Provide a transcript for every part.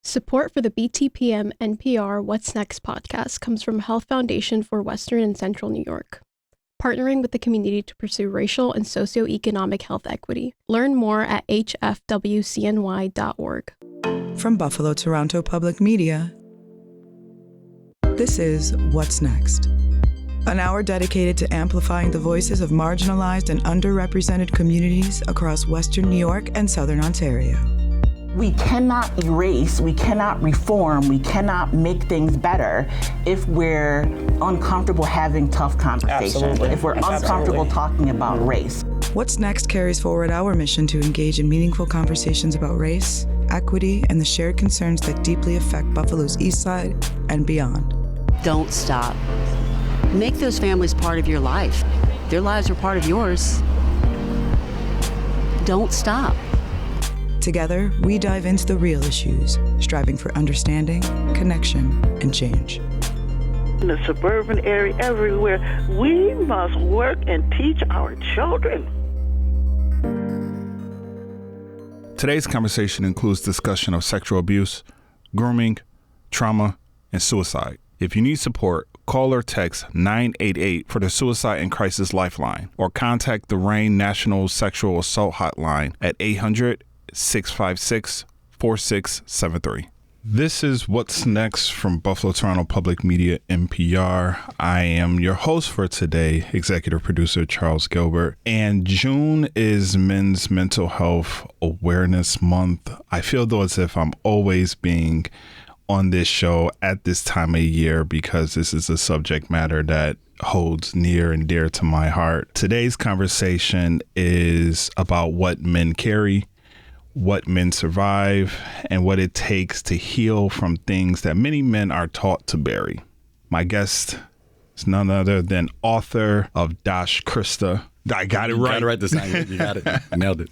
Support for the BTPM NPR What's Next podcast comes from Health Foundation for Western and Central New York, partnering with the community to pursue racial and socioeconomic health equity. Learn more at hfwcny.org. From Buffalo Toronto Public Media, this is What's Next, an hour dedicated to amplifying the voices of marginalized and underrepresented communities across Western New York and Southern Ontario. We cannot erase, we cannot reform, we cannot make things better if we're uncomfortable having tough conversations, Absolutely. if we're uncomfortable talking about race. What's Next carries forward our mission to engage in meaningful conversations about race, equity, and the shared concerns that deeply affect Buffalo's East Side and beyond. Don't stop. Make those families part of your life. Their lives are part of yours. Don't stop. Together, we dive into the real issues, striving for understanding, connection, and change. In the suburban area, everywhere, we must work and teach our children. Today's conversation includes discussion of sexual abuse, grooming, trauma, and suicide. If you need support, call or text 988 for the Suicide and Crisis Lifeline, or contact the RAIN National Sexual Assault Hotline at 800-656-4673. This is What's Next from Buffalo Toronto Public Media, NPR. I am your host for today, executive producer Charles Gilbert. And June is Men's Mental Health Awareness Month. I feel though as if I'm always being on this show at this time of year because this is a subject matter that holds near and dear to my heart. Today's conversation is about what men carry, what men survive, and what it takes to heal from things that many men are taught to bury. My guest is none other than author of Doscriosta. I got it right. You got it right this time. You got it. You nailed it.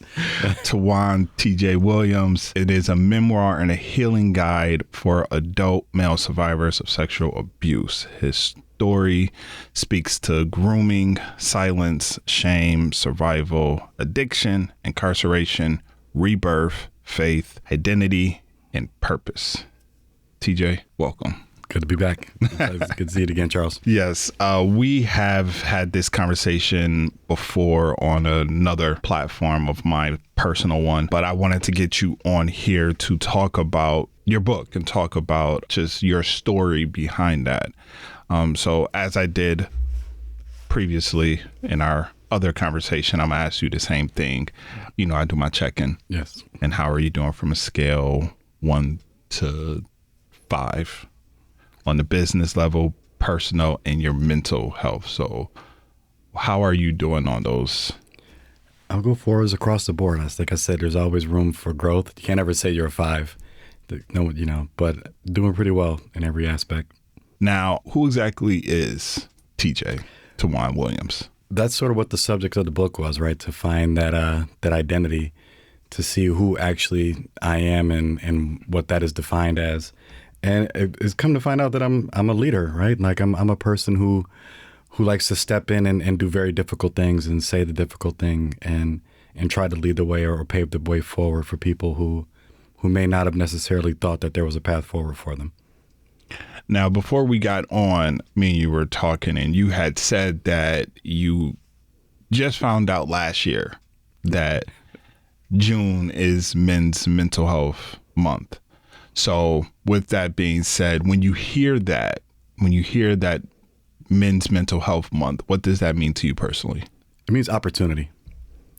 TaJuan Williams. It is a memoir and a healing guide for adult male survivors of sexual abuse. His story speaks to grooming, silence, shame, survival, addiction, incarceration, rebirth, faith, identity, and purpose. TJ, welcome. Good to be back. It's good to see you again, Charles. Yes, we have had this conversation before on another platform of my personal one, but I wanted to get you on here to talk about your book and talk about just your story behind that. So as I did previously in our other conversation, I'm gonna ask you the same thing. You know, I do my check-in. Yes. And how are you doing from a scale 1 to 5? On the business level, personal, and your mental health. So how are you doing on those? I'll go 4s across the board. Like I said, there's always room for growth. You can't ever say you're a 5. No, but doing pretty well in every aspect. Now, who exactly is TaJuan Williams? That's sort of what the subject of the book was, right? To find that identity, to see who actually I am and what that is defined as. And it's come to find out that I'm a leader, right? Like I'm a person who likes to step in and do very difficult things and say the difficult thing and try to lead the way or pave the way forward for people who may not have necessarily thought that there was a path forward for them. Now, before we got on, me and you were talking and you had said that you just found out last year that June is Men's Mental Health Month. So with that being said, when you hear that Men's Mental Health Month, what does that mean to you personally? It means opportunity.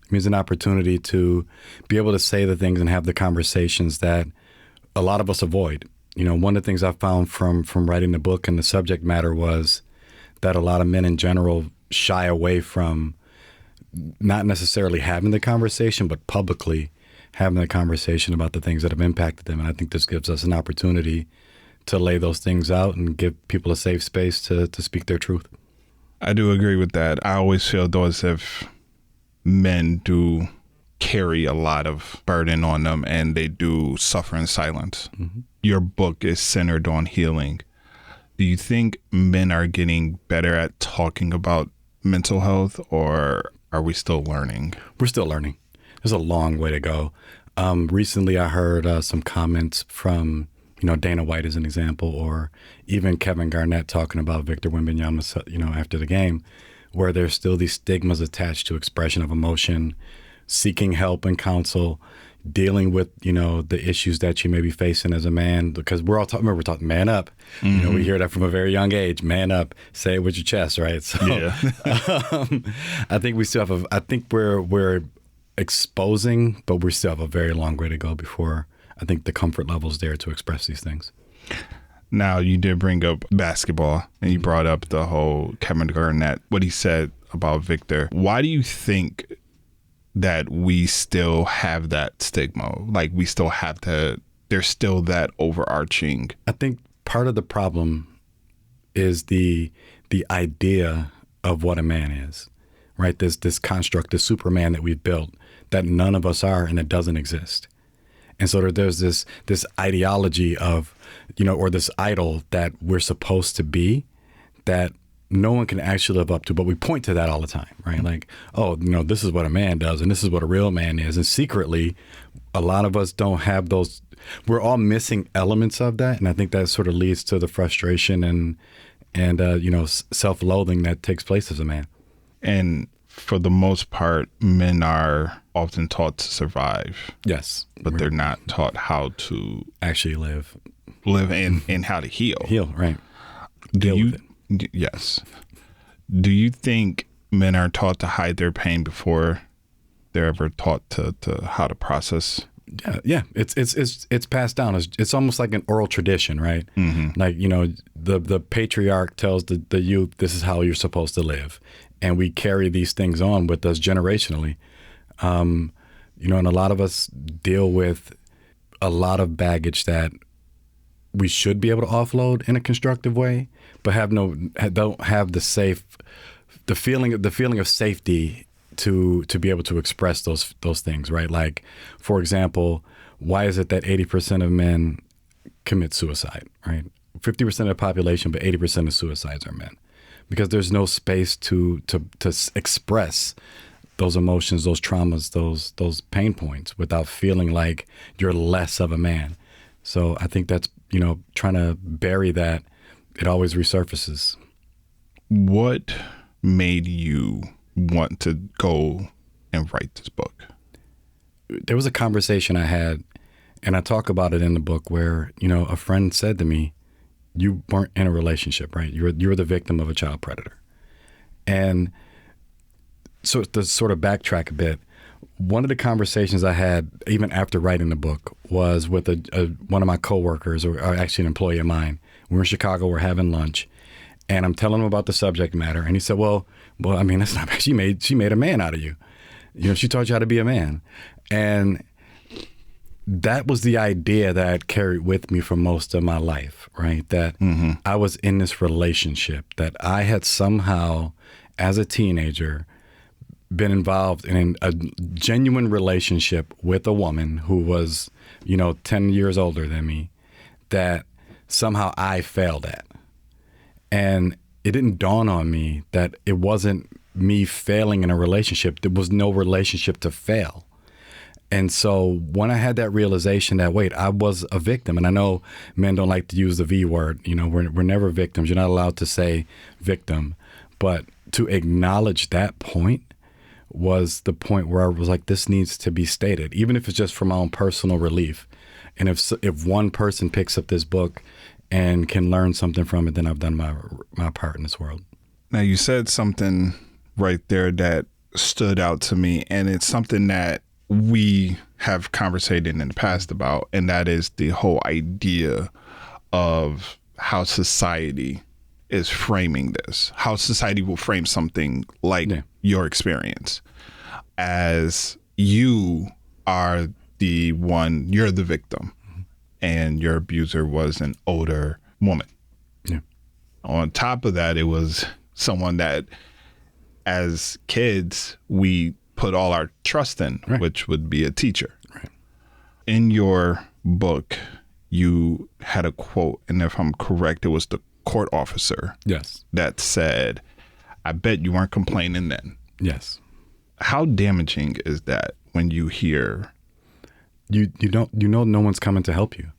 It means an opportunity to be able to say the things and have the conversations that a lot of us avoid. You know, one of the things I found from writing the book and the subject matter was that a lot of men in general shy away from not necessarily having the conversation, but publicly having a conversation about the things that have impacted them. And I think this gives us an opportunity to lay those things out and give people a safe space to speak their truth. I do agree with that. I always feel though as if men do carry a lot of burden on them and they do suffer in silence. Mm-hmm. Your book is centered on healing. Do you think men are getting better at talking about mental health, or are we still learning? We're still learning. There's a long way to go. Recently, I heard some comments from Dana White is an example, or even Kevin Garnett talking about Victor Wembanyama, after the game, where there's still these stigmas attached to expression of emotion, seeking help and counsel, dealing with, the issues that you may be facing as a man, because we're talking man up. Mm-hmm. We hear that from a very young age, man up, say it with your chest, right? So Yeah. I think we still have I think we're exposing, but we still have a very long way to go before I think the comfort level is there to express these things. Now, you did bring up basketball, and you brought up the whole Kevin Garnett, what he said about Victor. Why do you think that we still have that stigma? Like, we still have there's still that overarching. I think part of the problem is the idea of what a man is, right? This construct, the Superman that we've built that none of us are and it doesn't exist. And so there's this ideology of, or this idol that we're supposed to be that no one can actually live up to, but we point to that all the time, right? Like, oh, this is what a man does and this is what a real man is. And secretly, a lot of us don't have those. We're all missing elements of that. And I think that sort of leads to the frustration and self-loathing that takes place as a man. And for the most part, men are often taught to survive. Yes. But they're not taught how to actually live and how to heal. Heal, right. Deal with it. Yes. Do you think men are taught to hide their pain before they're ever taught to how to process? Yeah. It's passed down. It's almost like an oral tradition, right? Mm-hmm. Like, the patriarch tells the youth, this is how you're supposed to live. And we carry these things on with us generationally. And a lot of us deal with a lot of baggage that we should be able to offload in a constructive way, but don't have the feeling of safety to be able to express those things, right? Like, for example, why is it that 80% of men commit suicide, right? 50% of the population, but 80% of suicides are men. Because there's no space to express those emotions, those traumas, those pain points without feeling like you're less of a man. So I think that's, trying to bury that, it always resurfaces. What made you want to go and write this book? There was a conversation I had, and I talk about it in the book, where, a friend said to me, you weren't in a relationship, right? You were the victim of a child predator. And so to sort of backtrack a bit, one of the conversations I had, even after writing the book, was with one of my coworkers, or actually an employee of mine. We were in Chicago, we're having lunch, and I'm telling him about the subject matter. And he said, well, I mean, that's not bad. She made a man out of you. She taught you how to be a man. And that was the idea that I carried with me for most of my life, right? That I was in this relationship, that I had somehow, as a teenager, been involved in a genuine relationship with a woman who was, 10 years older than me, that somehow I failed at. And it didn't dawn on me that it wasn't me failing in a relationship. There was no relationship to fail. And so when I had that realization that, wait, I was a victim, and I know men don't like to use the V word, we're never victims. You're not allowed to say victim. But to acknowledge that point was the point where I was like, this needs to be stated, even if it's just for my own personal relief. And if one person picks up this book and can learn something from it, then I've done my part in this world. Now, you said something right there that stood out to me, and it's something that we have conversated in the past about, and that is the whole idea of how society is framing this, how society will frame something like your experience as you are the one, you're the victim, and your abuser was an older woman. Yeah. On top of that, it was someone that as kids, we put all our trust in, right, which would be a teacher. Right. In your book, you had a quote, and if I'm correct, it was the court officer. Yes. That said, I bet you weren't complaining then. Yes. How damaging is that when you hear? You don't, no one's coming to help you.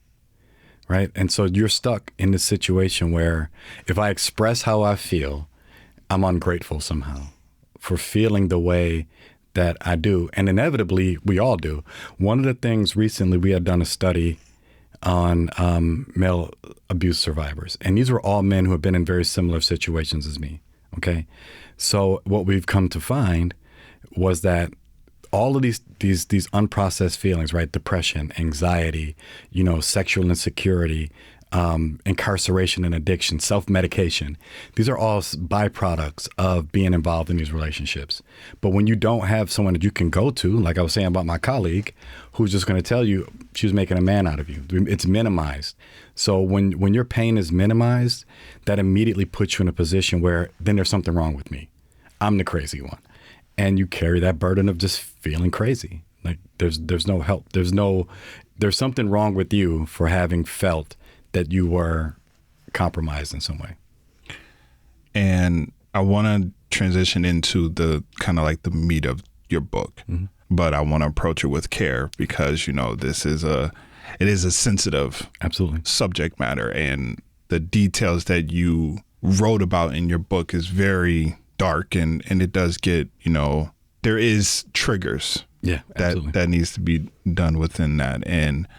right? And so you're stuck in this situation where if I express how I feel, I'm ungrateful somehow for feeling the way that I do. And inevitably, we all do. One of the things recently, we had done a study on male abuse survivors. And these were all men who have been in very similar situations as me, okay? So what we've come to find was that all of these unprocessed feelings, right? Depression, anxiety, sexual insecurity, incarceration and addiction, self-medication. These are all byproducts of being involved in these relationships. But when you don't have someone that you can go to, like I was saying about my colleague, who's just going to tell you she was making a man out of you, it's minimized. So when your pain is minimized, that immediately puts you in a position where then there's something wrong with me. I'm the crazy one. And you carry that burden of just feeling crazy. Like there's no help. There's something wrong with you for having felt that you were compromised in some way. And I want to transition into the kind of like the meat of your book, but I want to approach it with care because, it is a sensitive absolutely subject matter. And the details that you wrote about in your book is very dark and it does get, there is triggers that needs to be done within that. And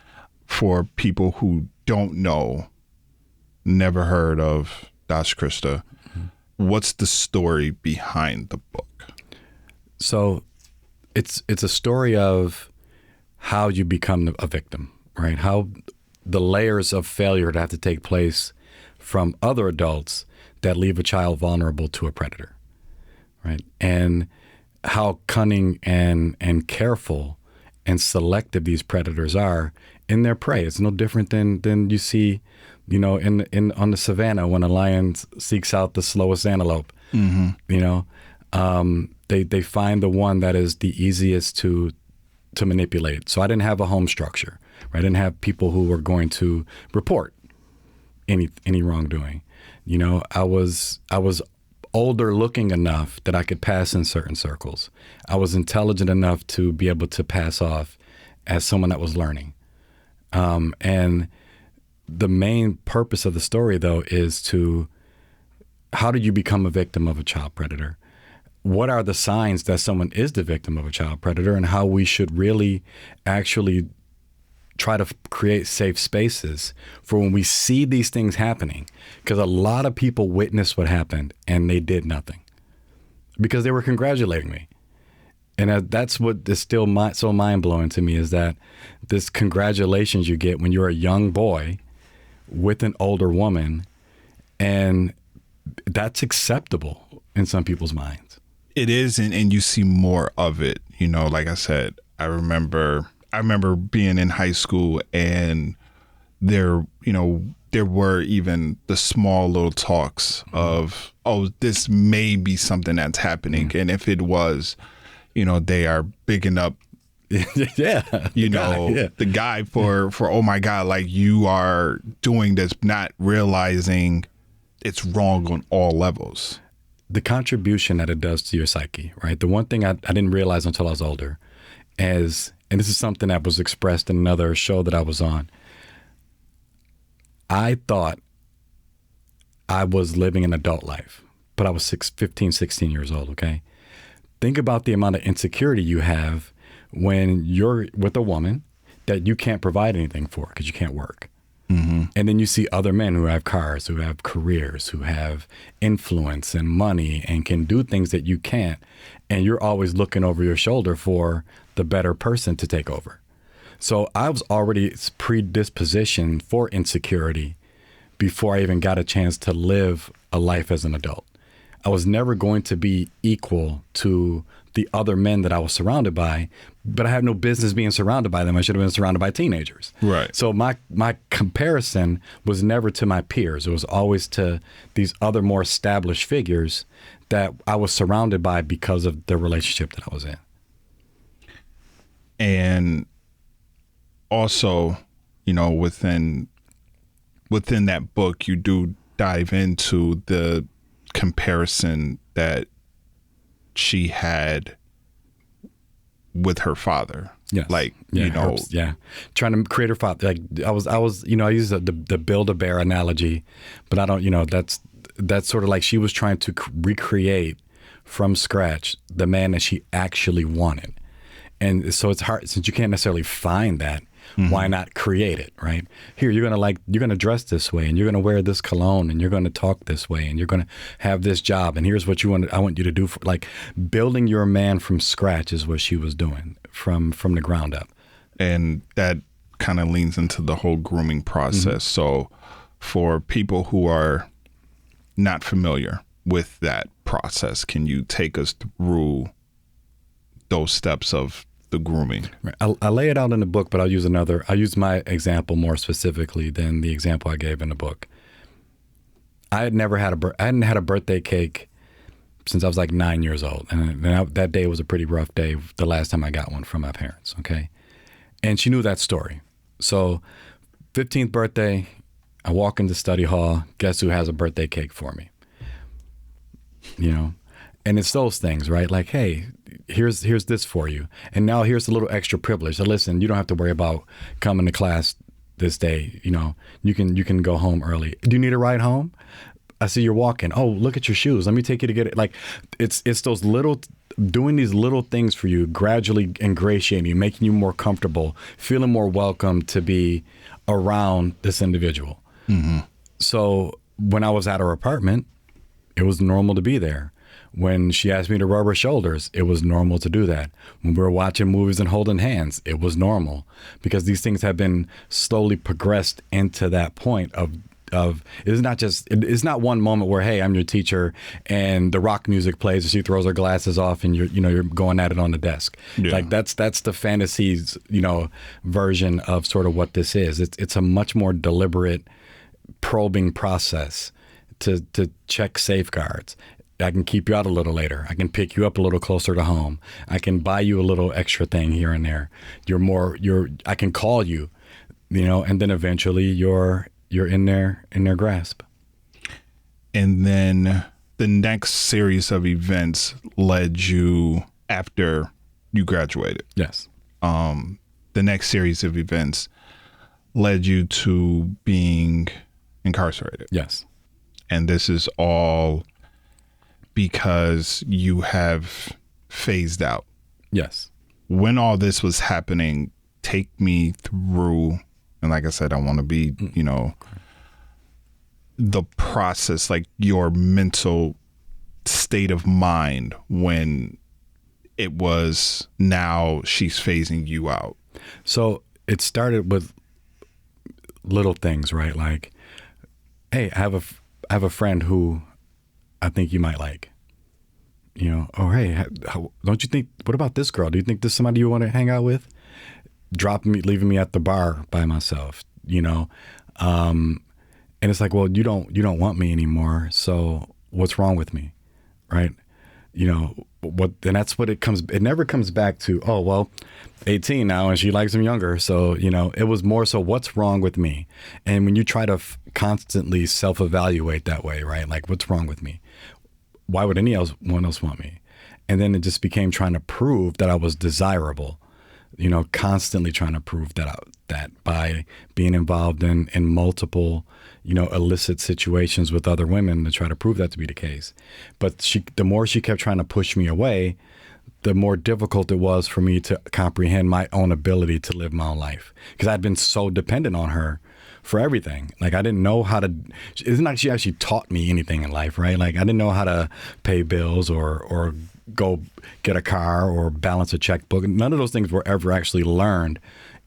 for people who don't know, never heard of Doscriosta, what's the story behind the book? So it's a story of how you become a victim, right? How the layers of failure that have to take place from other adults that leave a child vulnerable to a predator, right? And how cunning and careful and selective these predators are in their prey. It's no different than you see, on the savannah when a lion seeks out the slowest antelope. They find the one that is the easiest to manipulate. So I didn't have a home structure. Right? I didn't have people who were going to report any wrongdoing. I was older looking enough that I could pass in certain circles. I was intelligent enough to be able to pass off as someone that was learning. And the main purpose of the story, though, is how do you become a victim of a child predator? What are the signs that someone is the victim of a child predator, and how we should really actually try to create safe spaces for when we see these things happening? Because a lot of people witnessed what happened and they did nothing because they were congratulating me. And that's what is still so mind-blowing to me, is that this congratulations you get when you're a young boy with an older woman, and that's acceptable in some people's minds. It is, and you see more of it. Like I said, I remember being in high school, and there were even the small little talks of, oh, this may be something that's happening. And if it was, they are bigging up, the guy for, oh my God, like you are doing this, not realizing it's wrong on all levels. The contribution that it does to your psyche, right? The one thing I didn't realize until I was older and this is something that was expressed in another show that I was on. I thought I was living an adult life, but I was 15, 16 years old, okay? Think about the amount of insecurity you have when you're with a woman that you can't provide anything for because you can't work. And then you see other men who have cars, who have careers, who have influence and money and can do things that you can't. And you're always looking over your shoulder for the better person to take over. So I was already predispositioned for insecurity before I even got a chance to live a life as an adult. I was never going to be equal to the other men that I was surrounded by, but I had no business being surrounded by them. I should have been surrounded by teenagers. Right. So my comparison was never to my peers. It was always to these other more established figures that I was surrounded by because of the relationship that I was in. And also, within that book, you do dive into the comparison that she had with her father. Yes. Like, trying to create her father. Like I was, I use the Build-A-Bear analogy, but I don't, that's sort of like she was trying to recreate from scratch the man that she actually wanted. And so it's hard, since you can't necessarily find that, why not create it, right? Here, you're going to dress this way, and you're going to wear this cologne, and you're going to talk this way, and you're going to have this job, and here's what I want you to do. Like building your man from scratch is what she was doing from the ground up. And that kind of leans into the whole grooming process. So for people who are not familiar with that process, can you take us through those steps of the grooming? I lay it out in the book, but I'll use my example more specifically than the example I gave in the book. I hadn't had a birthday cake since I was like 9 years old. And that day was a pretty rough day, the last time I got one from my parents, okay? And she knew that story. So 15th birthday, I walk into study hall, guess who has a birthday cake for me? And it's those things, right? Like, hey, here's this for you. And now here's a little extra privilege. So listen, you don't have to worry about coming to class this day. You can go home early. Do you need a ride home? I see you're walking. Oh, look at your shoes. Let me take you to get it. Like it's those doing these little things for you, gradually ingratiating you, making you more comfortable, feeling more welcome to be around this individual. So when I was at her apartment, it was normal to be there. When she asked me to rub her shoulders, it was normal to do that. When we were watching movies and holding hands, it was normal, because these things have been slowly progressed into that point of it's not one moment where, hey, I'm your teacher and the rock music plays and she throws her glasses off and you're going at it on the desk. Yeah. Like that's the fantasies, version of sort of what this is. It's a much more deliberate probing process to check safeguards. I can keep you out a little later. I can pick you up a little closer to home. I can buy you a little extra thing here and there. I can call you, and then eventually you're in their grasp. And then the next series of events led you after you graduated. Yes. The next series of events led you to being incarcerated. Yes. And this is all because you have phased out. Yes. When all this was happening, take me through, and like I said, I want to be, the process, like your mental state of mind when it was now she's phasing you out. So it started with little things, right? Like, hey, I have a friend who I think you might like. Oh, hey, don't you think, what about this girl? Do you think this is somebody you want to hang out with? Leaving me at the bar by myself, and it's like, well, you don't want me anymore. So what's wrong with me? Right. And that's what it never comes back to, oh, well, 18 now and she likes him younger. So, it was more so what's wrong with me? And when you try to constantly self-evaluate that way, right? Like, what's wrong with me? Why would anyone else want me? And then it just became trying to prove that I was desirable, constantly trying to prove that by being involved in multiple, illicit situations with other women to try to prove that to be the case. But the more she kept trying to push me away, the more difficult it was for me to comprehend my own ability to live my own life, because I'd been so dependent on her for everything. Like, I didn't know how to, it's not like she actually taught me anything in life, right? Like, I didn't know how to pay bills or go get a car or balance a checkbook. None of those things were ever actually learned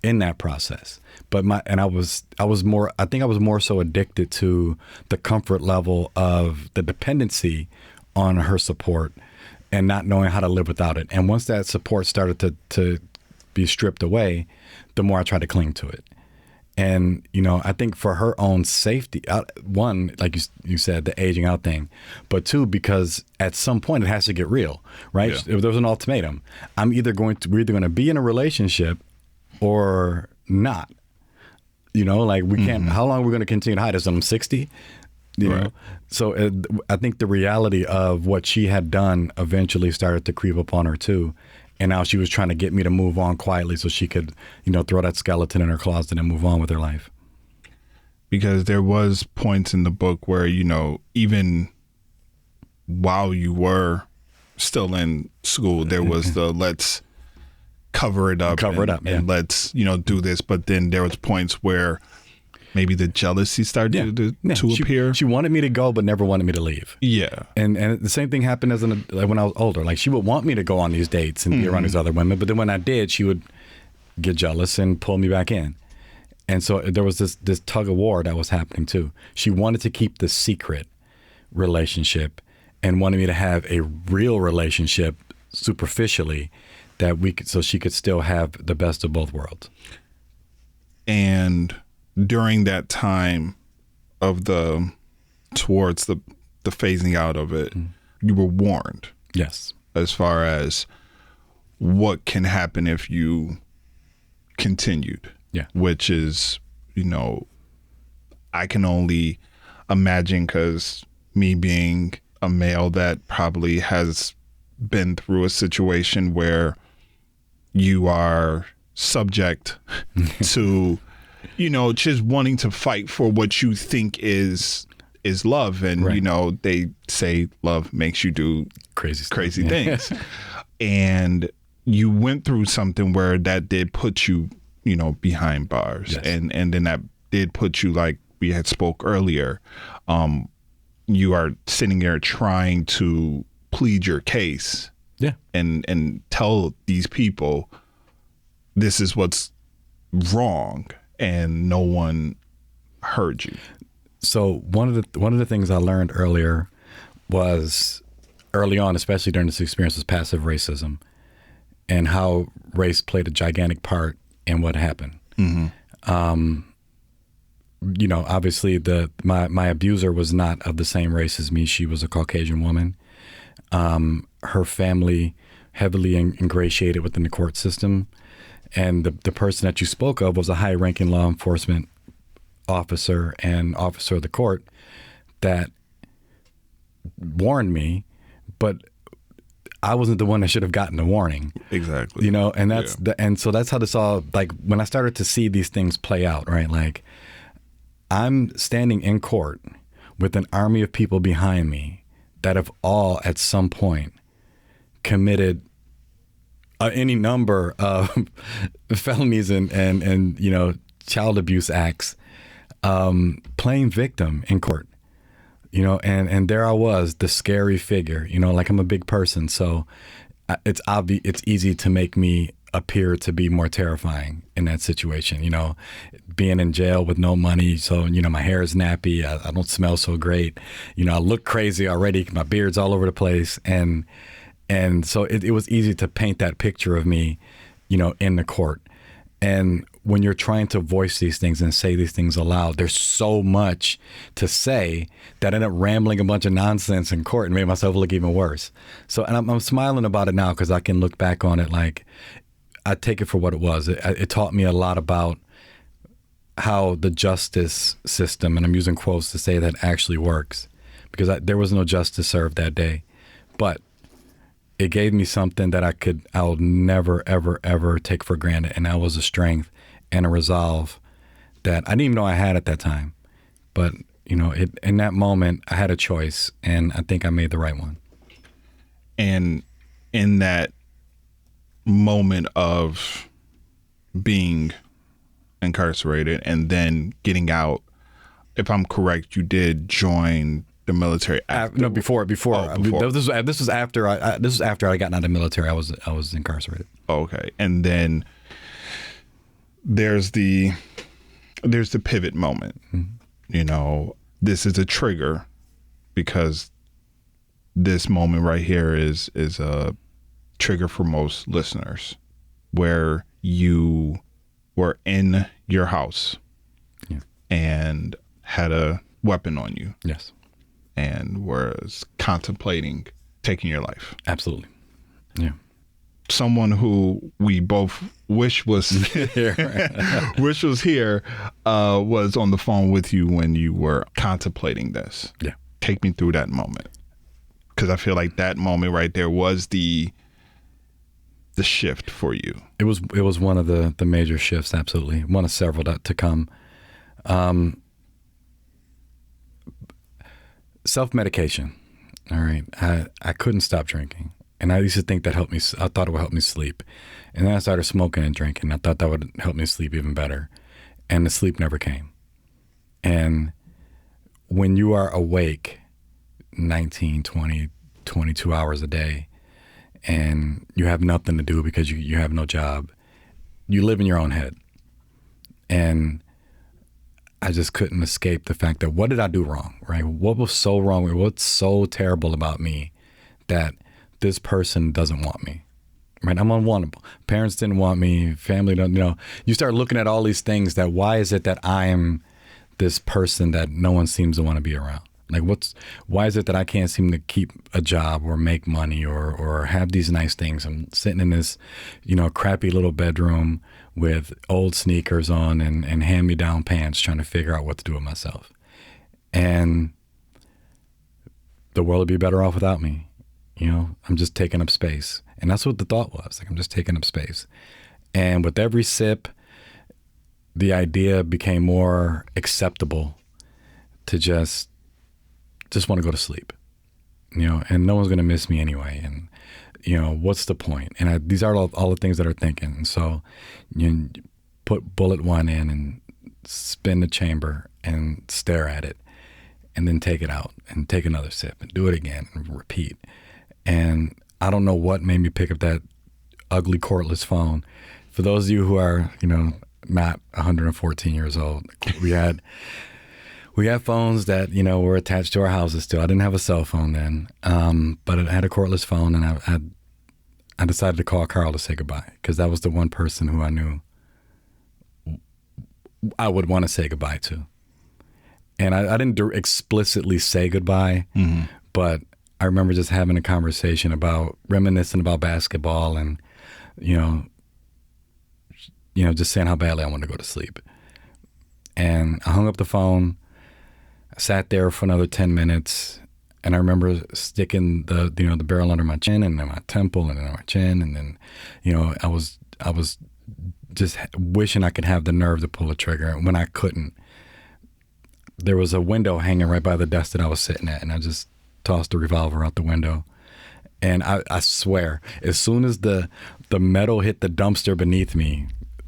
in that process. But I was more so addicted to the comfort level of the dependency on her support and not knowing how to live without it. And once that support started to be stripped away, the more I tried to cling to it. And, I think for her own safety, one, like you said, the aging out thing, but two, because at some point it has to get real, right? Yeah. If there was an ultimatum, we're either going to be in a relationship or not, like we can't, how long are we going to continue to hide this? I'm 60, you know? So I think the reality of what she had done eventually started to creep upon her too. And now she was trying to get me to move on quietly so she could, throw that skeleton in her closet and move on with her life. Because there was points in the book where, even while you were still in school, there was the let's cover it up and let's, do this. But then there was points where maybe the jealousy started to appear. She wanted me to go, but never wanted me to leave. Yeah. And the same thing happened when I was older. Like, she would want me to go on these dates and be around these other women. But then when I did, she would get jealous and pull me back in. And so there was this tug of war that was happening too. She wanted to keep the secret relationship and wanted me to have a real relationship superficially so she could still have the best of both worlds. And during that time of towards the phasing out of it, you were warned. Yes. As far as what can happen if you continued. Yeah. Which is, I can only imagine, because me being a male that probably has been through a situation where you are subject to, just wanting to fight for what you think is love. And, right. They say love makes you do crazy things. And you went through something where that did put you, behind bars. Yes. And then that did put you, like we had spoke earlier, you are sitting there trying to plead your case. Yeah. And tell these people this is what's wrong, and no one heard you. So one of the things I learned early on, especially during this experience, was passive racism and how race played a gigantic part in what happened. Mm-hmm. Obviously my abuser was not of the same race as me. She was a Caucasian woman. Her family heavily ingratiated within the court system. And the person that you spoke of was a high-ranking law enforcement officer and officer of the court that warned me, but I wasn't the one that should have gotten the warning. Exactly. And that's so that's how this all, like, when I started to see these things play out, right? Like, I'm standing in court with an army of people behind me that have all at some point committed any number of felonies and child abuse acts, playing victim in court, and there I was, the scary figure, like, I'm a big person. So it's obvious, it's easy to make me appear to be more terrifying in that situation, being in jail with no money. So, my hair is nappy. I don't smell so great. I look crazy already. My beard's all over the place. And so it was easy to paint that picture of me, in the court. And when you're trying to voice these things and say these things aloud, there's so much to say that I ended up rambling a bunch of nonsense in court and made myself look even worse. So, and I'm smiling about it now because I can look back on it like I take it for what it was. It taught me a lot about how the justice system, and I'm using quotes to say that, actually works, because there was no justice served that day. But it gave me something that I'll never, ever, ever take for granted. And that was a strength and a resolve that I didn't even know I had at that time. But, in that moment, I had a choice, and I think I made the right one. And in that moment of being incarcerated and then getting out, if I'm correct, you did join the military after. No, before. Oh, before. This was after I got out of the military. I was incarcerated. Okay, and then there's the pivot moment. Mm-hmm. This is a trigger, because this moment right here is a trigger for most listeners, where you were in your house and had a weapon on you. Yes. And was contemplating taking your life. Absolutely. Yeah. Someone who we both wish was here, was on the phone with you when you were contemplating this. Yeah. Take me through that moment, because I feel like that moment right there was the the shift for you? It was one of the major shifts, absolutely. One of several to come. Self-medication. All right. I couldn't stop drinking. And I used to think that helped me. I thought it would help me sleep. And then I started smoking and drinking. I thought that would help me sleep even better. And the sleep never came. And when you are awake 19, 20, 22 hours a day, and you have nothing to do because you have no job, you live in your own head. And I just couldn't escape the fact that what did I do wrong, right? What was so wrong? What's so terrible about me that this person doesn't want me, right? I'm unwantable. Parents didn't want me. Family don't, you start looking at all these things that why is it that I am this person that no one seems to want to be around? Like why is it that I can't seem to keep a job or make money or have these nice things? I'm sitting in this, crappy little bedroom with old sneakers on and hand-me-down pants trying to figure out what to do with myself. And the world would be better off without me. I'm just taking up space. And that's what the thought was. Like, I'm just taking up space. And with every sip, the idea became more acceptable to just want to go to sleep, and no one's going to miss me anyway. And, what's the point? And these are all the things that are thinking. And so you put bullet one in and spin the chamber and stare at it and then take it out and take another sip and do it again and repeat. And I don't know what made me pick up that ugly cordless phone. For those of you who are, not 114 years old, we had phones that, were attached to our houses still. I didn't have a cell phone then, but I had a cordless phone, and I decided to call Carl to say goodbye because that was the one person who I knew I would want to say goodbye to. And I didn't explicitly say goodbye, but I remember just having a conversation reminiscing about basketball and, just saying how badly I wanted to go to sleep. And I hung up the phone. I sat there for another 10 minutes, and I remember sticking the barrel under my chin and then my temple and then my chin, and then, I was just wishing I could have the nerve to pull the trigger. And when I couldn't, there was a window hanging right by the desk that I was sitting at, and I just tossed the revolver out the window. And I swear, as soon as the metal hit the dumpster beneath me,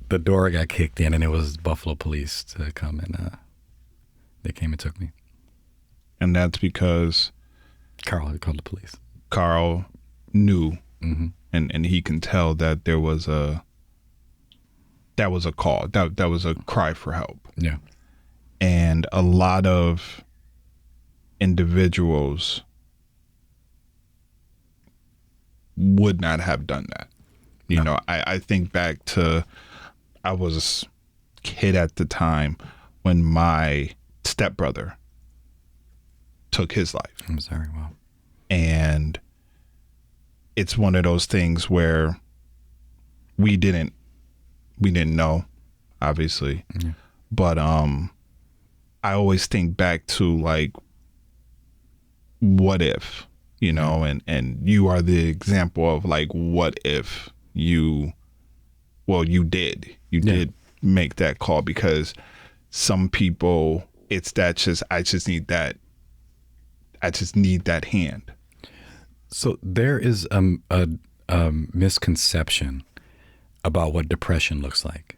the door got kicked in, and it was Buffalo police to come, and they came and took me. And that's because Carl had called the police. Carl knew, and he can tell that that was a call, that was a cry for help. Yeah. And a lot of individuals would not have done that. I think back to, I was a kid at the time when my stepbrother took his life. I'm sorry. Wow. And it's one of those things where we didn't know, obviously. Yeah. But I always think back to, like, what if, and you are the example of, like, what if you did make that call, because some people, it's that I just need that hand. So there is a misconception about what depression looks like.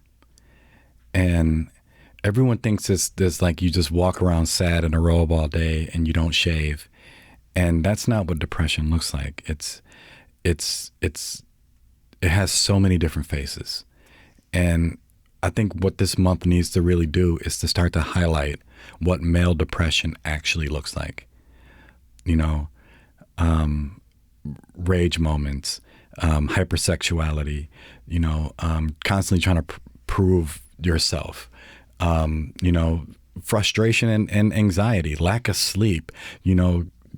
And everyone thinks it's like you just walk around sad in a robe all day and you don't shave. And that's not what depression looks like. It has so many different faces. And I think what this month needs to really do is to start to highlight what male depression actually looks like. Rage moments, hypersexuality, constantly trying to prove yourself, frustration and anxiety, lack of sleep,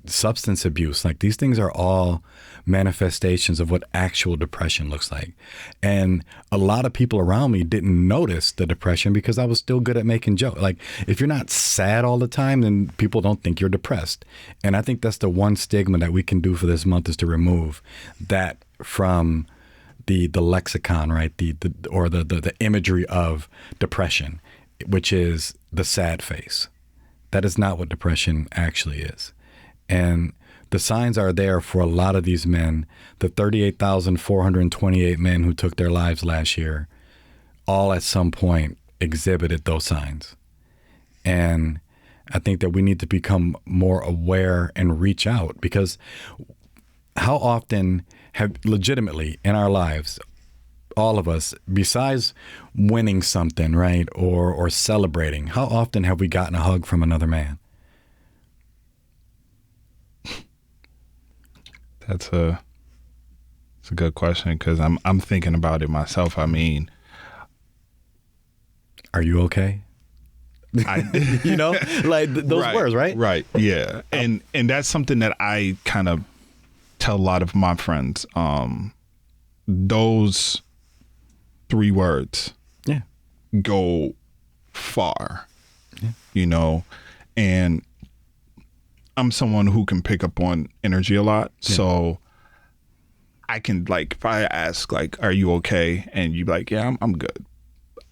substance abuse. Like, these things are all manifestations of what actual depression looks like. And a lot of people around me didn't notice the depression because I was still good at making jokes. Like, if you're not sad all the time, then people don't think you're depressed. And I think that's the one stigma that we can do for this month, is to remove that from the lexicon, right? The imagery of depression, which is the sad face. That is not what depression actually is. And the signs are there for a lot of these men. The 38,428 men who took their lives last year, all at some point exhibited those signs. And I think that we need to become more aware and reach out, because how often have legitimately in our lives, all of us, besides winning something, right, or celebrating, how often have we gotten a hug from another man? That's a good question, because I'm thinking about it myself. I mean, are you okay? You know, like those right, words, right? Right. Yeah. And that's something that I kind of tell a lot of my friends. Those 3 words, yeah, go far. Yeah. You know, and I'm someone who can pick up on energy a lot. Yeah. So I can, like, if I ask, like, are you okay? And you be like, yeah, I'm good.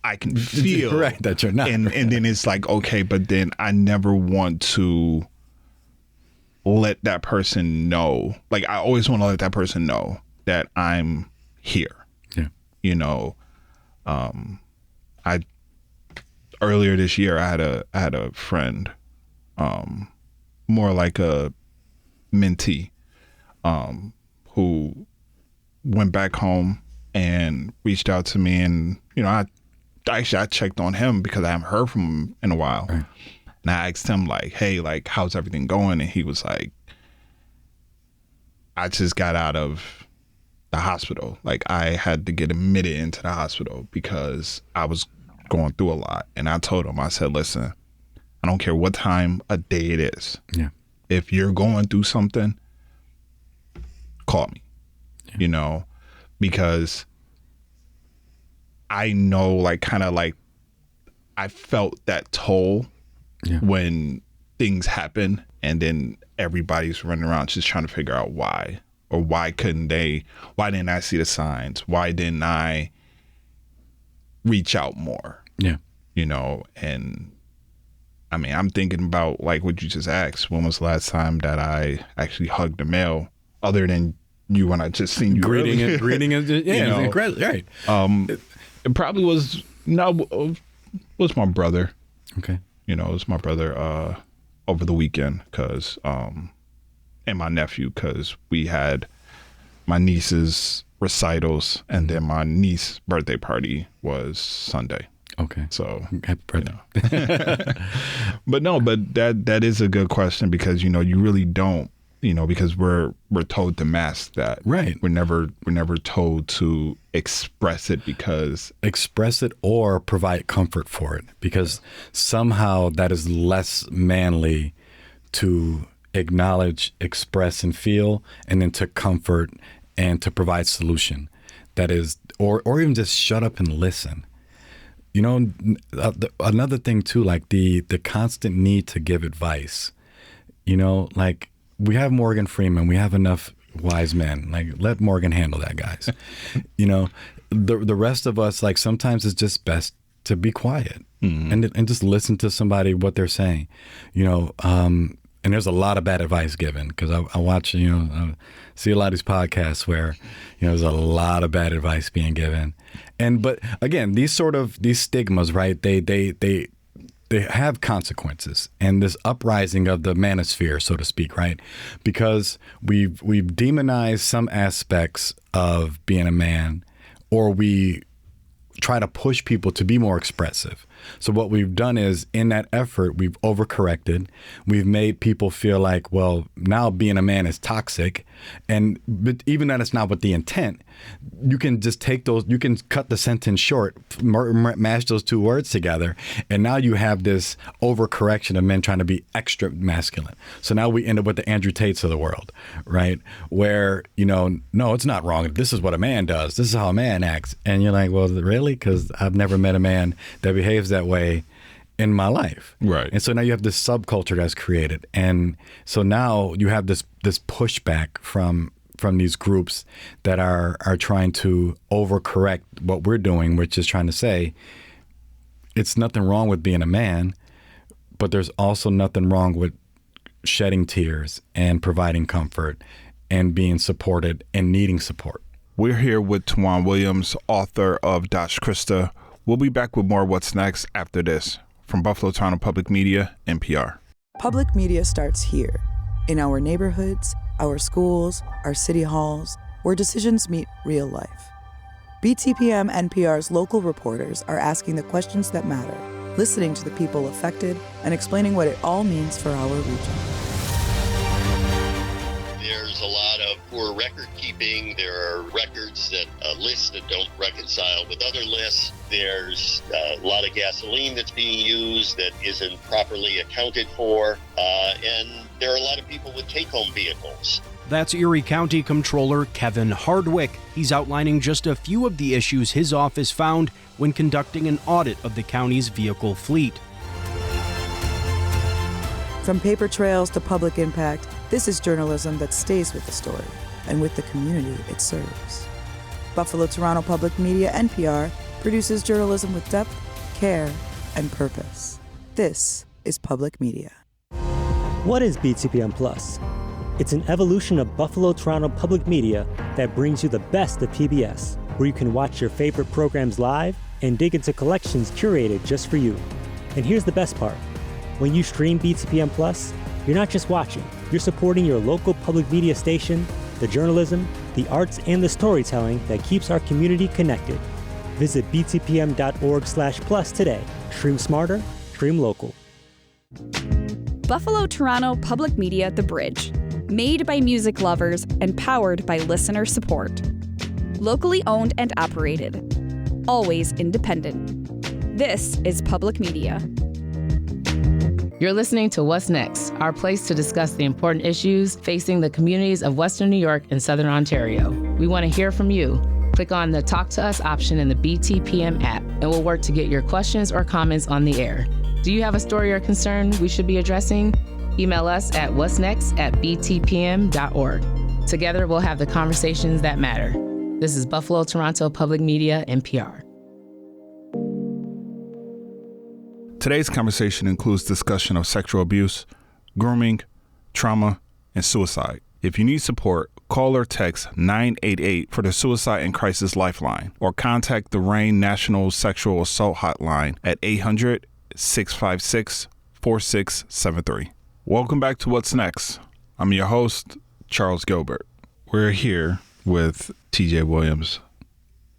I can feel right that you're not. And then it's like, okay, but then I never want to let that person know. Like, I always want to let that person know that I'm here. Yeah. You know, earlier this year I had a friend, more like a mentee, who went back home and reached out to me, and you know, I checked on him because I haven't heard from him in a while. Right. And I asked him, like, hey, like, how's everything going? And he was like, I just got out of the hospital. Like, I had to get admitted into the hospital because I was going through a lot. And I told him, I said, listen, I don't care what time of day it is. Yeah. If you're going through something, call me, yeah. You know, because I know, like, kind of like I felt that toll, yeah, when things happen, and then everybody's running around just trying to figure out why, or why didn't I see the signs? Why didn't I reach out more? Yeah. You know, and I mean, I'm thinking about, like, what you just asked. When was the last time that I actually hugged a male, other than you when I just seen you greeting earlier? And greeting is, yeah, you know, incredible, right? It probably was my brother. Okay. You know, it was my brother over the weekend, because and my nephew, because we had my niece's recitals, and then my niece's birthday party was Sunday. Okay. So, happy birthday. You know. but that is a good question, because, you know, you really don't, you know, because we're told to mask that. Right. We're never told to express it, because express it or provide comfort for it, because somehow that is less manly to acknowledge, express, and feel, and then to comfort and to provide solution. That is, or even just shut up and listen. You know, another thing too, like the constant need to give advice. You know, like, we have Morgan Freeman, we have enough wise men. Like, let Morgan handle that, guys. You know, the rest of us, like, sometimes it's just best to be quiet, mm-hmm, and just listen to somebody, what they're saying. You know, and there's a lot of bad advice given, because I watch, you know, I see a lot of these podcasts where, you know, there's a lot of bad advice being given. But again, these stigmas, right? They have consequences, and this uprising of the manosphere, so to speak, right? Because we've demonized some aspects of being a man, or we try to push people to be more expressive. So what we've done is, in that effort, we've overcorrected. We've made people feel like, well, now being a man is toxic. But even that it's not with the intent, you can just take those, you can cut the sentence short, mash those 2 words together, and now you have this overcorrection of men trying to be extra masculine. So now we end up with the Andrew Tates of the world, right? Where, you know, no, it's not wrong. This is what a man does. This is how a man acts. And you're like, well, really? Because I've never met a man that behaves that way in my life. Right. And so now you have this subculture that's created. And so now you have this pushback from these groups that are trying to overcorrect what we're doing, which is trying to say it's nothing wrong with being a man, but there's also nothing wrong with shedding tears and providing comfort and being supported and needing support. We're here with TaJuan Williams, author of Doscriosta. We'll be back with more What's Next after this. From Buffalo Toronto Public Media, NPR. Public media starts here, in our neighborhoods, our schools, our city halls, where decisions meet real life. BTPM NPR's local reporters are asking the questions that matter, listening to the people affected, and explaining what it all means for our region. There's a lot of poor record keeping. There are records that lists that don't reconcile with other lists. There's a lot of gasoline that's being used that isn't properly accounted for. And there are a lot of people with take-home vehicles. That's Erie County Comptroller Kevin Hardwick. He's outlining just a few of the issues his office found when conducting an audit of the county's vehicle fleet. From paper trails to public impact, this is journalism that stays with the story and with the community it serves. Buffalo Toronto Public Media, NPR, produces journalism with depth, care, and purpose. This is public media. What is BTPM Plus? It's an evolution of Buffalo Toronto Public Media that brings you the best of PBS, where you can watch your favorite programs live and dig into collections curated just for you. And here's the best part. When you stream BTPM Plus, you're not just watching, you're supporting your local public media station, the journalism, the arts, and the storytelling that keeps our community connected. Visit btpm.org/plus today. Stream smarter, stream local. Buffalo Toronto Public Media The Bridge. Made by music lovers and powered by listener support. Locally owned and operated. Always independent. This is public media. You're listening to What's Next, our place to discuss the important issues facing the communities of Western New York and Southern Ontario. We want to hear from you. Click on the Talk to Us option in the BTPM app, and we'll work to get your questions or comments on the air. Do you have a story or concern we should be addressing? Email us at whatsnext@btpm.org. Together, we'll have the conversations that matter. This is Buffalo Toronto Public Media, NPR. Today's conversation includes discussion of sexual abuse, grooming, trauma, and suicide. If you need support, call or text 988 for the Suicide and Crisis Lifeline, or contact the RAIN National Sexual Assault Hotline at 800-656-4673. Welcome back to What's Next. I'm your host, Charles Gilbert. We're here with TJ Williams,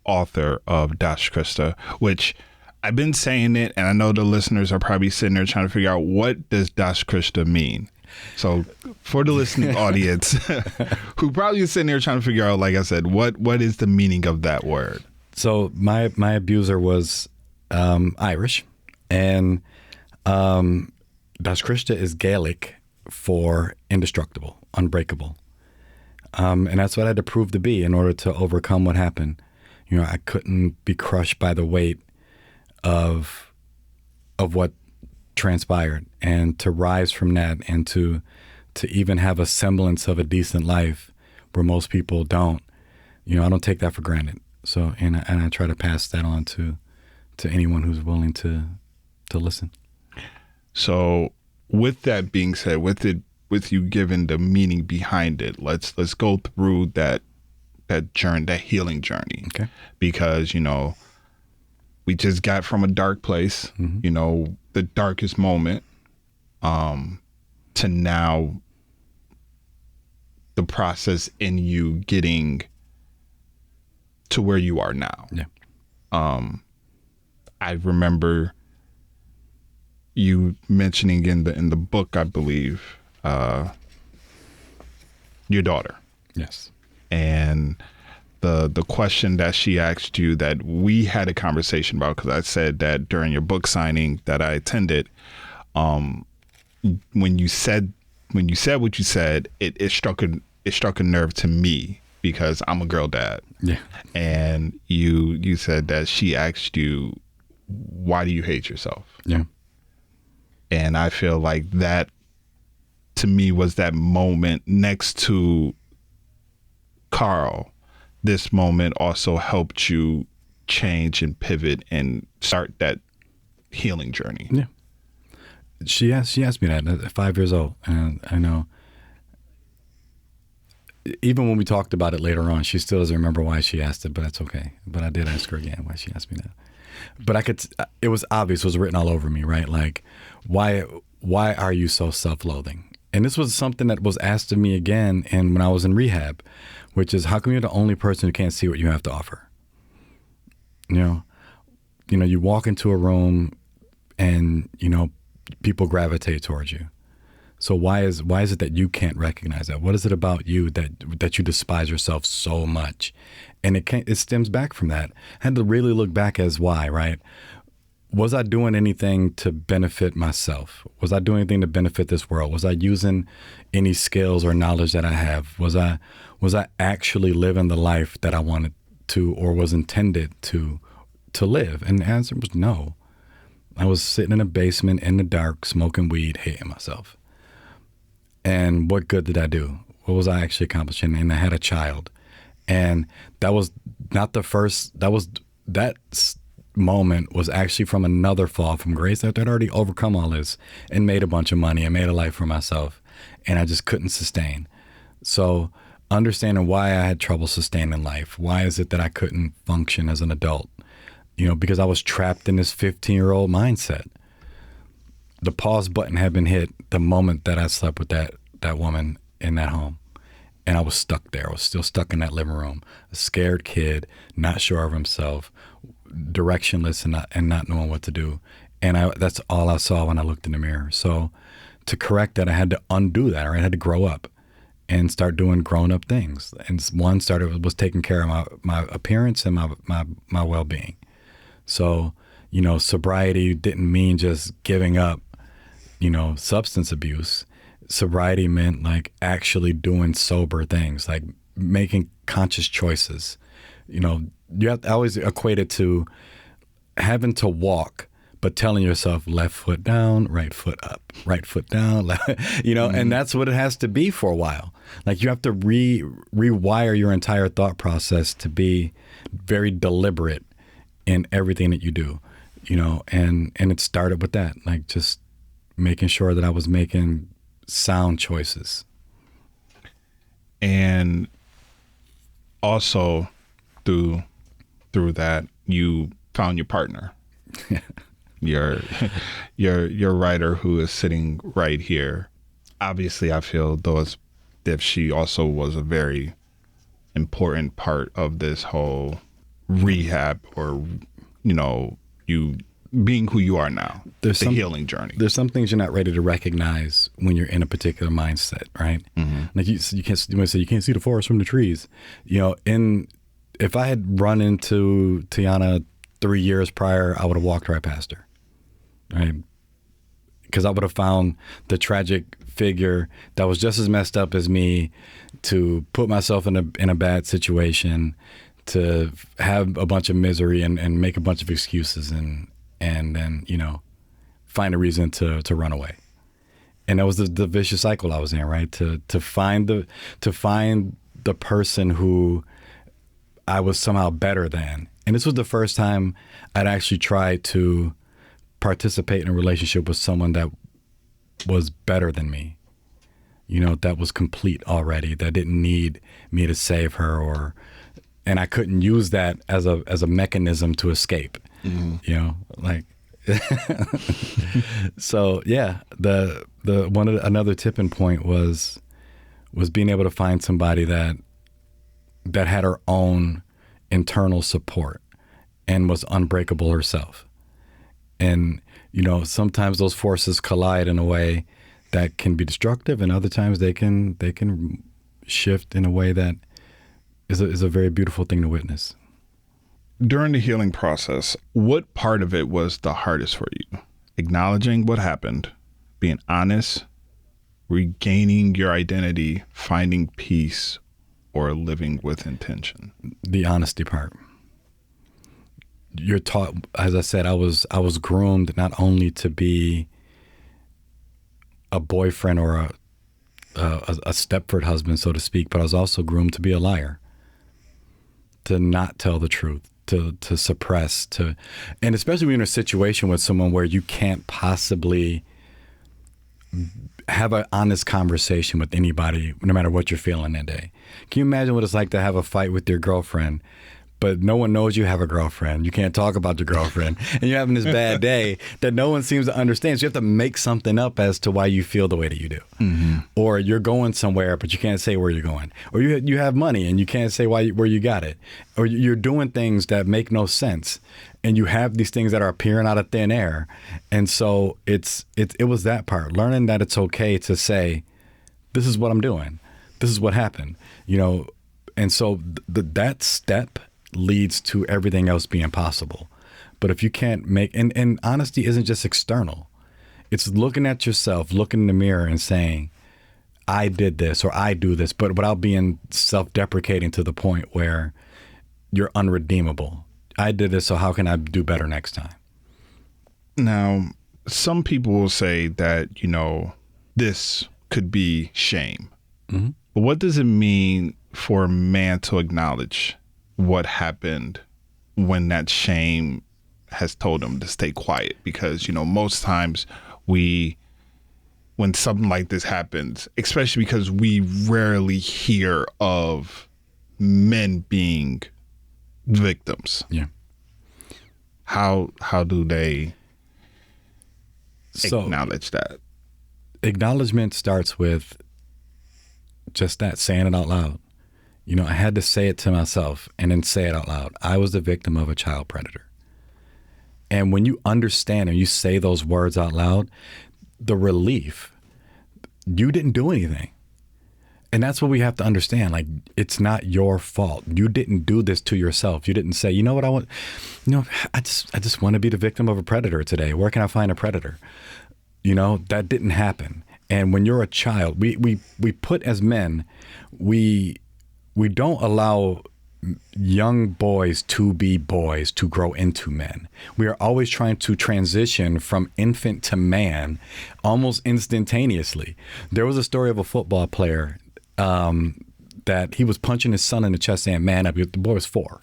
author of Doscriosta, which I've been saying it, and I know the listeners are probably sitting there trying to figure out, what does Doscriosta mean? So for the listening audience, who probably is sitting there trying to figure out, like I said, what is the meaning of that word? So my abuser was Irish, and Doscriosta is Gaelic for indestructible, unbreakable. And that's what I had to prove to be in order to overcome what happened. You know, I couldn't be crushed by the weight of what transpired, and to rise from that, and to even have a semblance of a decent life where most people don't. You know, I don't take that for granted. So, and I try to pass that on to anyone who's willing to listen. So with that being said, with you given the meaning behind it, let's go through that journey, that healing journey. Okay. Because, you know, we just got from a dark place, mm-hmm. you know, the darkest moment, to now the process in you getting to where you are now. Yeah. I remember you mentioning in the book, I believe, your daughter. Yes. And the question that she asked you, that we had a conversation about, because I said that during your book signing that I attended, when you said what you said, it struck a nerve to me, because I'm a girl dad. Yeah. And you said that she asked you, why do you hate yourself? Yeah. And I feel like that, to me, was that moment next to Carl, this moment also helped you change and pivot and start that healing journey. Yeah. She asked me that at 5 years old. And I know, even when we talked about it later on, she still doesn't remember why she asked it, but that's okay. But I did ask her again why she asked me that. But it was obvious, it was written all over me, right? Like, why are you so self-loathing? And this was something that was asked of me again and when I was in rehab, which is, how come you're the only person who can't see what you have to offer? You know, you walk into a room and, you know, people gravitate towards you. So why is it that you can't recognize that? What is it about you that you despise yourself so much? And it stems back from that. I had to really look back as why, right? Was I doing anything to benefit myself? Was I doing anything to benefit this world? Was I using any skills or knowledge that I have? Was I actually living the life that I wanted to or was intended to live? And the answer was no. I was sitting in a basement in the dark, smoking weed, hating myself. And what good did I do? What was I actually accomplishing? And I had a child. And that was not the first, that moment was actually from another fall from grace that I'd already overcome all this and made a bunch of money and made a life for myself. And I just couldn't sustain. So understanding why I had trouble sustaining life. Why is it that I couldn't function as an adult? You know, because I was trapped in this 15-year-old mindset. The pause button had been hit the moment that I slept with that woman in that home. And I was stuck there. I was still stuck in that living room. A scared kid, not sure of himself, directionless and not knowing what to do. And that's all I saw when I looked in the mirror. So to correct that, I had to undo that, or I had to grow up and start doing grown-up things. And one was taking care of my appearance and my well-being. So, you know, sobriety didn't mean just giving up, you know, substance abuse. Sobriety meant like actually doing sober things, like making conscious choices. You know, I always equate it to having to walk, but telling yourself left foot down, right foot up, right foot down, you know, and that's what it has to be for a while. Like you have to rewire your entire thought process to be very deliberate in everything that you do, you know, and it started with that, like just making sure that I was making sound choices. And also through that, you found your partner. your writer who is sitting right here. Obviously, I feel though as if she also was a very important part of this whole rehab, or, you know, you being who you are now, the healing journey. There's some things you're not ready to recognize when you're in a particular mindset, right? Mm-hmm. Like you might say you can't see the forest from the trees. You know, if I had run into Tiana 3 years prior, I would have walked right past her, right? Because I would have found the tragic figure that was just as messed up as me, to put myself in a bad situation, to have a bunch of misery and make a bunch of excuses and then, you know, find a reason to run away. And that was the vicious cycle I was in, right? To find the person who I was somehow better than. And this was the first time I'd actually tried to participate in a relationship with someone that was better than me. You know, that was complete already, that didn't need me to save her, and I couldn't use that as a mechanism to escape. Mm-hmm. You know, like so yeah, another tipping point was being able to find somebody that had her own internal support and was unbreakable herself. And, you know, sometimes those forces collide in a way that can be destructive, and other times they can shift in a way that is a very beautiful thing to witness. During the healing process, what part of it was the hardest for you? Acknowledging what happened, being honest, regaining your identity, finding peace, or living with intention? The honesty part. You're taught, as I said, I was groomed not only to be a boyfriend or a Stepford husband, so to speak, but I was also groomed to be a liar. to not tell the truth, to suppress, and especially when you're in a situation with someone where you can't possibly have an honest conversation with anybody, no matter what you're feeling that day. Can you imagine what it's like to have a fight with your girlfriend, but no one knows you have a girlfriend? You can't talk about your girlfriend, and you're having this bad day that no one seems to understand. So you have to make something up as to why you feel the way that you do. Mm-hmm. Or you're going somewhere, but you can't say where you're going. Or you have money, and you can't say where you got it. Or you're doing things that make no sense, and you have these things that are appearing out of thin air. And so it was that part, learning that it's okay to say, this is what I'm doing. This is what happened, And so that step leads to everything else being possible. But if you can't and honesty isn't just external. It's looking at yourself, looking in the mirror and saying, I did this or I do this, but without being self-deprecating to the point where you're unredeemable. I did this, so how can I do better next time? Now, some people will say that, this could be shame. Mm-hmm. But what does it mean for a man to acknowledge what happened when that shame has told him to stay quiet? Because, most times when something like this happens, especially because we rarely hear of men being victims. Yeah. How do they acknowledge that? Acknowledgement starts with just that, saying it out loud. I had to say it to myself and then say it out loud. I was the victim of a child predator. And when you understand and you say those words out loud, the relief, you didn't do anything. And that's what we have to understand. Like, it's not your fault. You didn't do this to yourself. You didn't say, you know what I want? I just want to be the victim of a predator today. Where can I find a predator? That didn't happen. And when you're a child, we put as men, we don't allow young boys to be boys, to grow into men. We are always trying to transition from infant to man almost instantaneously. There was a story of a football player that he was punching his son in the chest saying, man up. The boy was 4.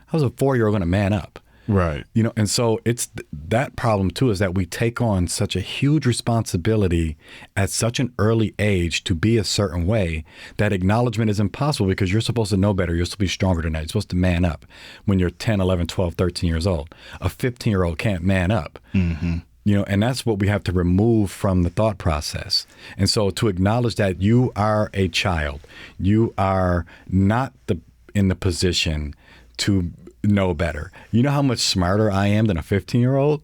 How was a 4-year-old going to man up? Right. And so it's that problem too, is that we take on such a huge responsibility at such an early age to be a certain way that acknowledgement is impossible, because you're supposed to know better. You're supposed to be stronger than that. You're supposed to man up when you're 10, 11, 12, 13 years old. A 15-year-old can't man up. Mm-hmm. And that's what we have to remove from the thought process. And so to acknowledge that you are a child, you are not in the position to know better. You know how much smarter I am than a 15-year-old?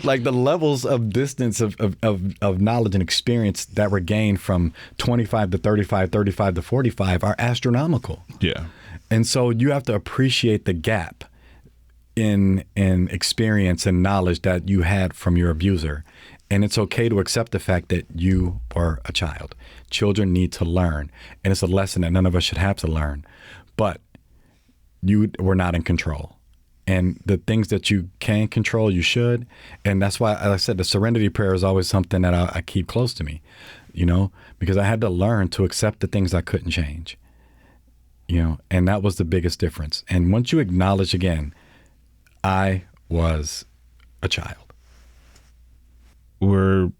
Like the levels of distance of knowledge and experience that were gained from 25 to 35, 35 to 45 are astronomical. Yeah. And so you have to appreciate the gap in experience and knowledge that you had from your abuser. And it's okay to accept the fact that you were a child. Children need to learn. And it's a lesson that none of us should have to learn. But you were not in control. And the things that you can control, you should. And that's why, as I said, the serenity prayer is always something that I keep close to me, because I had to learn to accept the things I couldn't change, and that was the biggest difference. And once you acknowledge again, I was a child. We're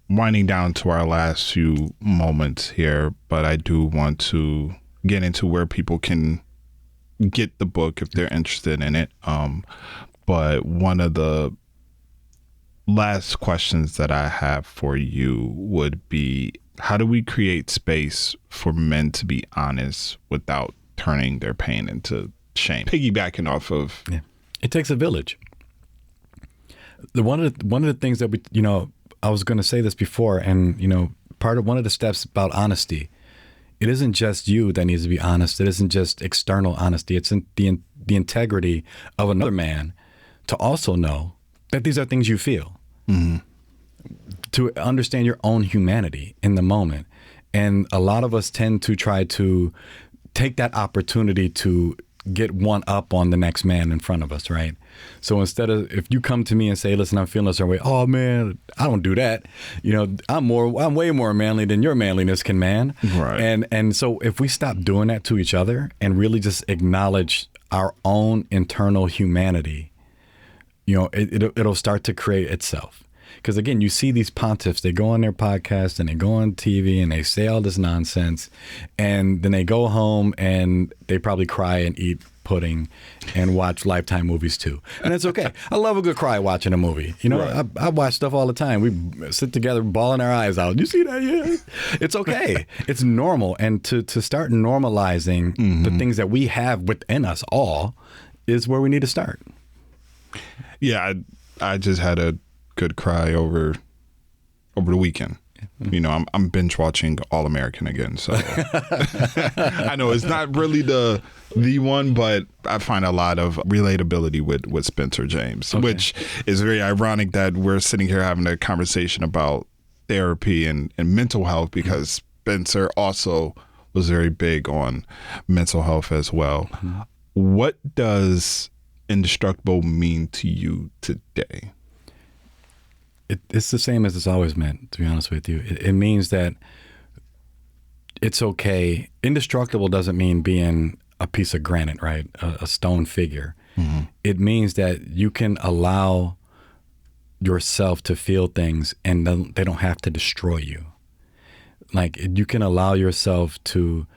winding down to our last few moments here, but I do want to get into where people can get the book if they're interested in it. But one of the last questions that I have for you would be, how do we create space for men to be honest without turning their pain into shame? Piggybacking off of... Yeah. It takes a village. One of the things that we, I was going to say this before, and, one of the steps about honesty, it isn't just you that needs to be honest. It isn't just external honesty. It's the integrity of another man to also know that these are things you feel. Mm-hmm. To understand your own humanity in the moment. And a lot of us tend to try to take that opportunity to get one up on the next man in front of us, right? So instead of, if you come to me and say, listen, I'm feeling a certain way, oh man, I don't do that. You know, I'm way more manly than your manliness can man. Right. And so if we stop doing that to each other and really just acknowledge our own internal humanity, you know, it'll start to create itself. Because again, you see these pontiffs, they go on their podcast and they go on TV and they say all this nonsense, and then they go home and they probably cry and eat pudding and watch Lifetime movies too. And it's okay. I love a good cry watching a movie. You know, right. I watch stuff all the time. We sit together bawling our eyes out. You see that? Yeah. It's okay. It's normal. And to start normalizing the things that we have within us all is where we need to start. Yeah, I just had a good cry over the weekend. You know, I'm binge watching All American again, so I know it's not really the one, but I find a lot of relatability with Spencer James, which is very ironic that we're sitting here having a conversation about therapy and mental health, because Spencer also was very big on mental health as well. What does indestructible mean to you today? It's the same as it's always meant, to be honest with you. It means that it's okay. Indestructible doesn't mean being a piece of granite, right? A stone figure. It means that you can allow yourself to feel things and they don't have to destroy you. Like, you can allow yourself to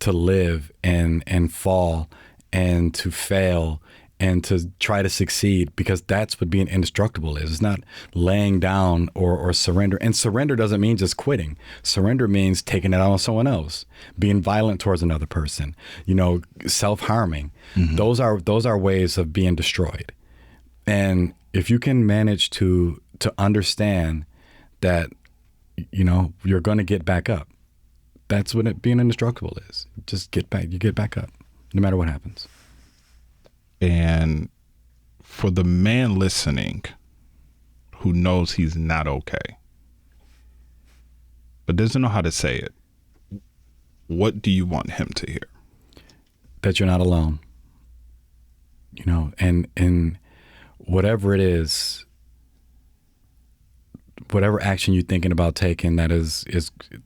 live and fall and to fail and to try to succeed, because that's what being indestructible is. It's not laying down or surrender. And surrender doesn't mean just quitting. Surrender means taking it out on someone else, being violent towards another person, you know, self-harming. Those are ways of being destroyed. And if you can manage to understand that, you know, you're going to get back up, that's what being indestructible is. Just you get back up, no matter what happens. And for the man listening who knows he's not okay, but doesn't know how to say it, what do you want him to hear? That you're not alone. You know, and whatever it is, whatever action you're thinking about taking that is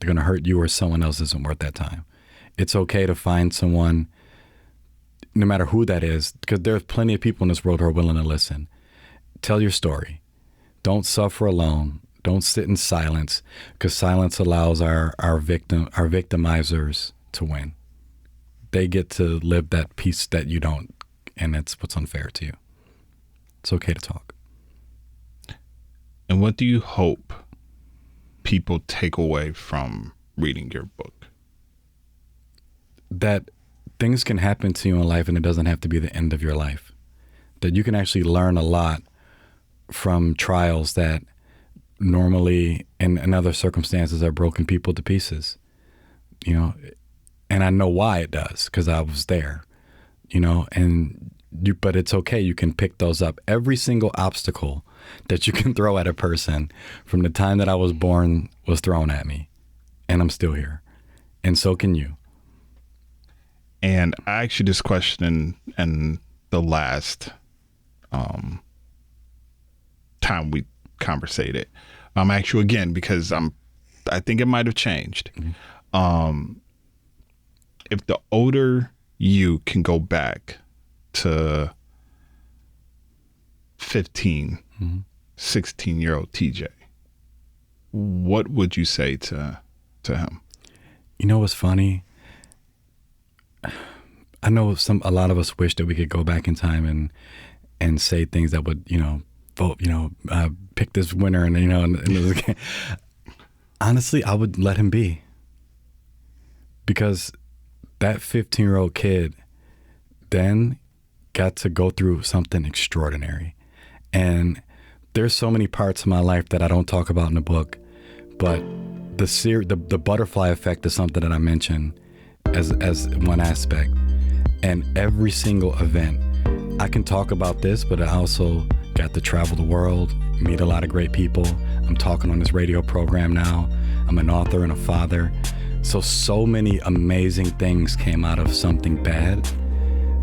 going to hurt you or someone else isn't worth that time. It's okay to find someone, no matter who that is, because there's plenty of people in this world who are willing to listen. Tell your story. Don't suffer alone. Don't sit in silence, because silence allows our victimizers to win. They get to live that peace that you don't, and that's what's unfair to you. It's okay to talk. And what do you hope people take away from reading your book? That things can happen to you in life and it doesn't have to be the end of your life. That you can actually learn a lot from trials that normally in other circumstances are broken people to pieces. You know, and I know why it does, because I was there, you know, but it's okay. You can pick those up. Every single obstacle that you can throw at a person from the time that I was born was thrown at me, and I'm still here. And so can you. And I asked you this question in the last time we conversated. I'm asked you again because I think it might have changed. If the older you can go back to 15, 16-year-old TJ, what would you say to him? You know what's funny? I know a lot of us wish that we could go back in time and say things that would, you know, vote, you know, pick this winner, and you know, and honestly, I would let him be, because that 15-year-old kid then got to go through something extraordinary. And there's so many parts of my life that I don't talk about in the book, but the butterfly effect is something that I mentioned as one aspect. And every single event, I can talk about this, but I also got to travel the world, meet a lot of great people. I'm talking on this radio program now. I'm an author and a father. So many amazing things came out of something bad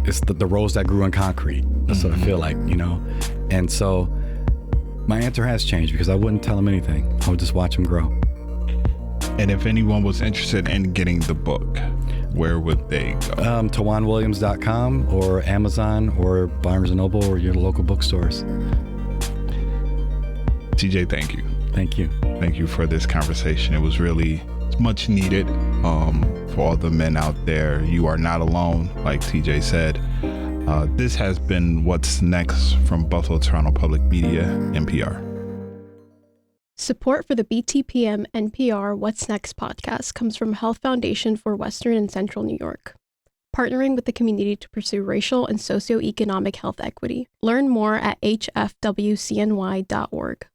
it's the rose that grew in concrete. That's what I feel like, you know. And so my answer has changed because I wouldn't tell them anything. I would just watch them grow. And if anyone was interested in getting the book, where would they go? TaJuanWilliams.com or Amazon or Barnes & Noble or your local bookstores. TJ, thank you. Thank you. Thank you for this conversation. It was really much needed for all the men out there. You are not alone, like TJ said. This has been What's Next from Buffalo Toronto Public Media, NPR. Support for the BTPM NPR What's Next podcast comes from Health Foundation for Western and Central New York, partnering with the community to pursue racial and socioeconomic health equity. Learn more at hfwcny.org.